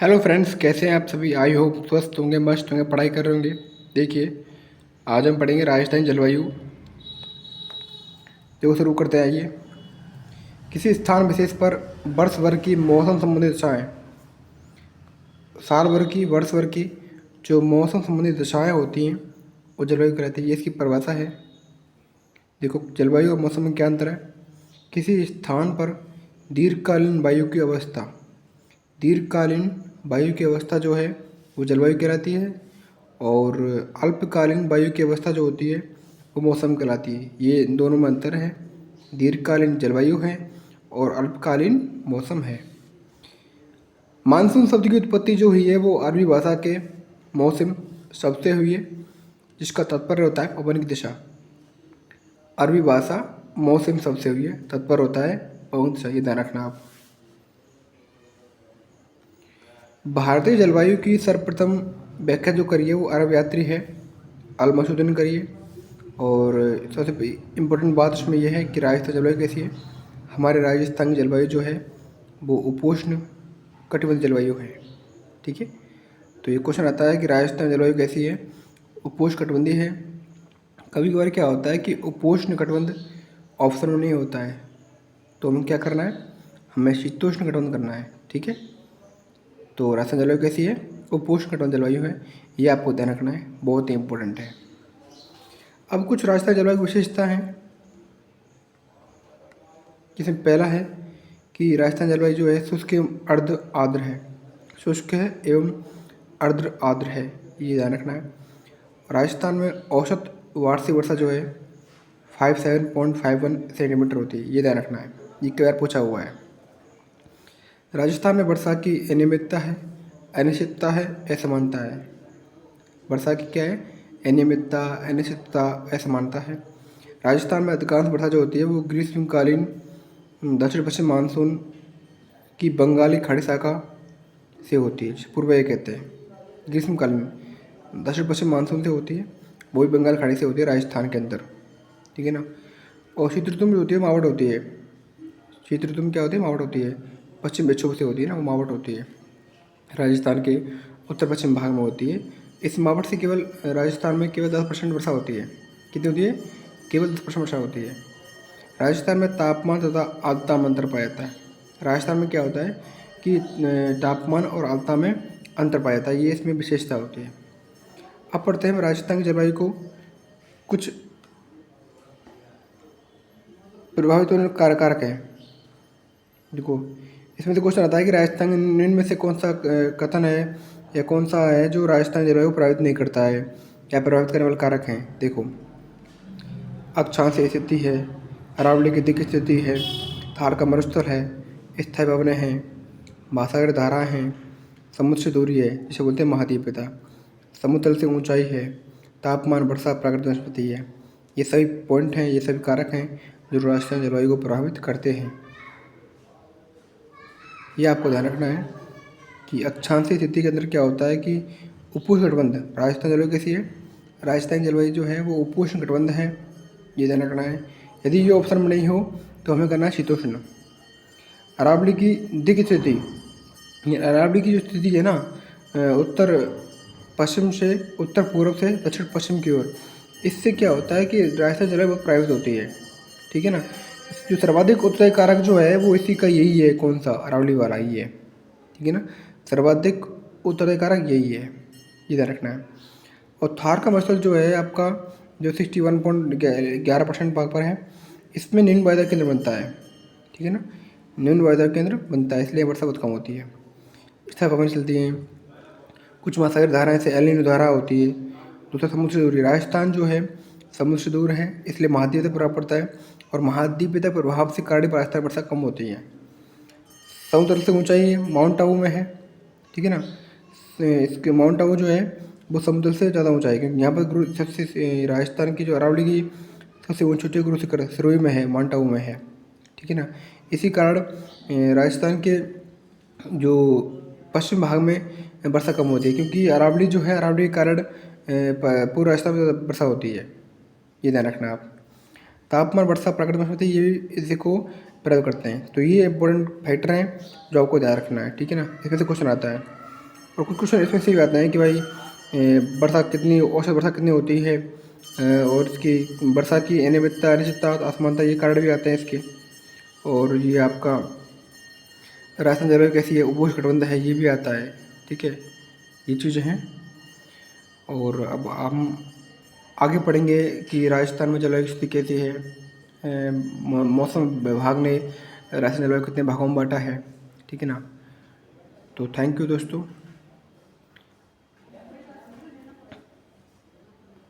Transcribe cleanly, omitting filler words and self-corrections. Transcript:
Hello friends, कैसे हैं आप सभी। आई होप स्वस्थ होंगे, मस्त होंगे, पढ़ाई कर रहे होंगे। देखिए, आज हम पढ़ेंगे राजस्थानी जलवायु। जो शुरू करते हैं, आइए। किसी स्थान विशेष पर वर्ष भर की मौसम संबंधी दशाएं, साल भर की, वर्ष भर की जो मौसम संबंधी दशाएं होती हैं वो जलवायु कहलाती है। ये इसकी परिभाषा है। देखो, जलवायु और मौसम में क्या अंतर है। किसी स्थान पर दीर्घकालीन वायु की अवस्था, दीर्घकालीन वायु की अवस्था जो है वो जलवायु कहलाती है, और अल्पकालीन वायु की अवस्था जो होती है वो मौसम कहलाती है। ये इन दोनों में अंतर है। दीर्घकालीन जलवायु है और अल्पकालीन मौसम है। मानसून शब्द की उत्पत्ति जो हुई है वो अरबी भाषा के मौसम शब्द से हुई है, जिसका तात्पर्य होता है पवन की दिशा। अरबी भाषा मौसम शब्द से हुई है, तात्पर्य होता है पवन की दिशा। ये ध्यान रखना आप। भारतीय जलवायु की सर्वप्रथम व्याख्या जो करी है वो अरब यात्री है अल मसूद ने करी है। और सबसे इम्पोर्टेंट बात उसमें यह है कि राजस्थान जलवायु कैसी है। हमारे राजस्थान की जलवायु जो है वो उपोष्ण कटिबंधीय जलवायु है। ठीक है, तो ये क्वेश्चन आता है कि राजस्थान जलवायु कैसी है। उपोष्ण कटिबंधीय है। कभी कभार क्या होता है कि उपोष्ण कटिबंध ऑप्शन में नहीं होता है, तो हमें क्या करना है, हमें शीतोष्ण कटिबंध करना है। ठीक है, तो राजस्थान जलवायु कैसी है, उपोष्ण कटिबंधीय जलवायु है। ये आपको ध्यान रखना है, बहुत ही इंपॉर्टेंट है। अब कुछ राजस्थान जलवायु की विशेषता हैं, जिसमें पहला है कि राजस्थान जलवायु जो है शुष्क एवं अर्ध आर्द्र है। शुष्क है एवं अर्ध आर्द्र है, ये ध्यान रखना है। राजस्थान में औसत वार्षिक वर्षा जो है 57.51 सेंटीमीटर होती है, ये ध्यान रखना है। ये कई बार पूछा हुआ है। राजस्थान में वर्षा की अनियमितता है, अनिश्चितता है, असमानता है। वर्षा की क्या है, अनियमितता, अनिश्चितता, असमानता है। राजस्थान में अधिकांश वर्षा जो होती है वो ग्रीष्मकालीन दक्षिण पश्चिम मानसून की बंगाली खाड़ी शाखा से होती है, पूर्व ये कहते हैं। ग्रीष्मकालीन दक्षिण पश्चिम मानसून से होती है, वो भी बंगाल खाड़ी से होती है राजस्थान के अंदर। ठीक है ना। और शीत ऋतु में जो होती है मावट होती है। शीत ऋतु में क्या होती है, मावट होती है। पश्चिम विक्षोभ से होती है ना, वो मावट होती है। राजस्थान के उत्तर पश्चिम भाग में होती है। इस मावट से केवल राजस्थान में केवल 10% वर्षा होती है। कितनी होती है, केवल 10% वर्षा होती है। राजस्थान में तापमान तथा आर्द्रता में अंतर पाया जाता है। राजस्थान में क्या होता है कि तापमान और आर्द्रता में अंतर पाया जाता है, ये इसमें विशेषता होती है। अब पढ़ते हैं राजस्थान की जलवायु को कुछ प्रभावित होने कारक हैं। देखो, इसमें से क्वेश्चन आता है कि राजस्थान के निम्न में से कौन सा कथन है या कौन सा है जो राजस्थान जलवायु को प्रभावित नहीं करता है या प्रभावित करने वाले कारक हैं। देखो, अक्षांश स्थिति है, अरावली की दिक् स्थिति है, थार का मरुस्थल है, स्थायी भवनें हैं, महासागर धाराएं हैं, समुद्र से दूरी है जिसे बोलते हैं महाद्वीपता, समुद्र तल से ऊंचाई है, तापमान, वर्षा, प्राकृतिक वनस्पति है। ये सभी पॉइंट हैं, ये सभी कारक हैं जो राजस्थान जलवायु को प्रभावित करते हैं। ये आपको ध्यान रखना है कि अक्षांशीय स्थिति के अंदर क्या होता है कि उपोष्ण कटिबंध। राजस्थान जलवायु कैसी है, राजस्थान जलवायु जो है वो उपोष्ण कटिबंध है, ये ध्यान रखना है। यदि ये ऑप्शन में नहीं हो तो हमें करना है शीतोष्ण। अरावली की दिक् स्थिति, अरावली की जो स्थिति है ना, उत्तर पश्चिम से, उत्तर पूर्व से दक्षिण पश्चिम की ओर, इससे क्या होता है कि राजस्थान जलवायु बहुत प्रभावित होती है। ठीक है ना। जो सर्वाधिक उत्तरदायी कारक जो है वो इसी का यही है, कौन सा, अरावली वाला ही है। ठीक है ना, सर्वाधिक उत्तरदायी कारक यही है, ये ध्यान रखना है। और थार का मरुस्थल जो है आपका, जो 61.11% भाग पर है, इसमें निम्न वायुदाब केंद्र बनता है। ठीक है ना, निम्न वायुदाब केंद्र बनता है, इसलिए वर्षा बहुत कम होती है। स्थायी भवन चलती हैं। कुछ महासागर धाराएं से एल नीनो धारा होती है। दूसरा, समुद्र से दूरी। राजस्थान जो है समुद्र से दूर है, इसलिए महाद्वीप तक प्रभाव पड़ता है, और महाद्वीप तक प्रभाव से कारण राजस्थान वर्षा कम होती है। समुद्र से ऊंचाई है, माउंट आबू में है। ठीक है ना, इसके माउंट आबू जो है वो समुद्र से ज़्यादा ऊंचाई है, क्योंकि यहाँ पर गुरु सबसे, राजस्थान की जो अरावली की सबसे ऊँची गुरु शिखर सिरोही में है, माउंट आबू में है। ठीक है ना, इसी कारण राजस्थान के जो पश्चिम भाग में वर्षा कम होती है, क्योंकि अरावली जो है, अरावली के कारण पूर्व राजस्थान में वर्षा होती है, ये ध्यान रखना आप। तापमान, वर्षा, प्राकृतिक वनस्पति, ये भी इसी को प्रभावित करते हैं। तो ये इंपॉर्टेंट फैक्टर हैं जो आपको ध्यान रखना है। ठीक है ना, इसमें से क्वेश्चन आता है। और कुछ क्वेश्चन इसमें से भी आते हैं कि भाई बरसात कितनी, औसत बरसात कितनी होती है, और इसकी बरसात की अनियमितता, अनिश्चितता, असमानता, ये कारण भी आते हैं इसके। और ये आपका राजस्थान जलवायु कैसी है, उपोष्णकटिबंध है, ये भी आता है। ठीक है, ये चीज़ें हैं। और अब हम आगे पढ़ेंगे कि राजस्थान में जलवायु स्थिति कैसी है। मौसम विभाग ने राजस्थान जलवायु कितने भागों में बांटा है। ठीक है ना। तो थैंक यू दोस्तों।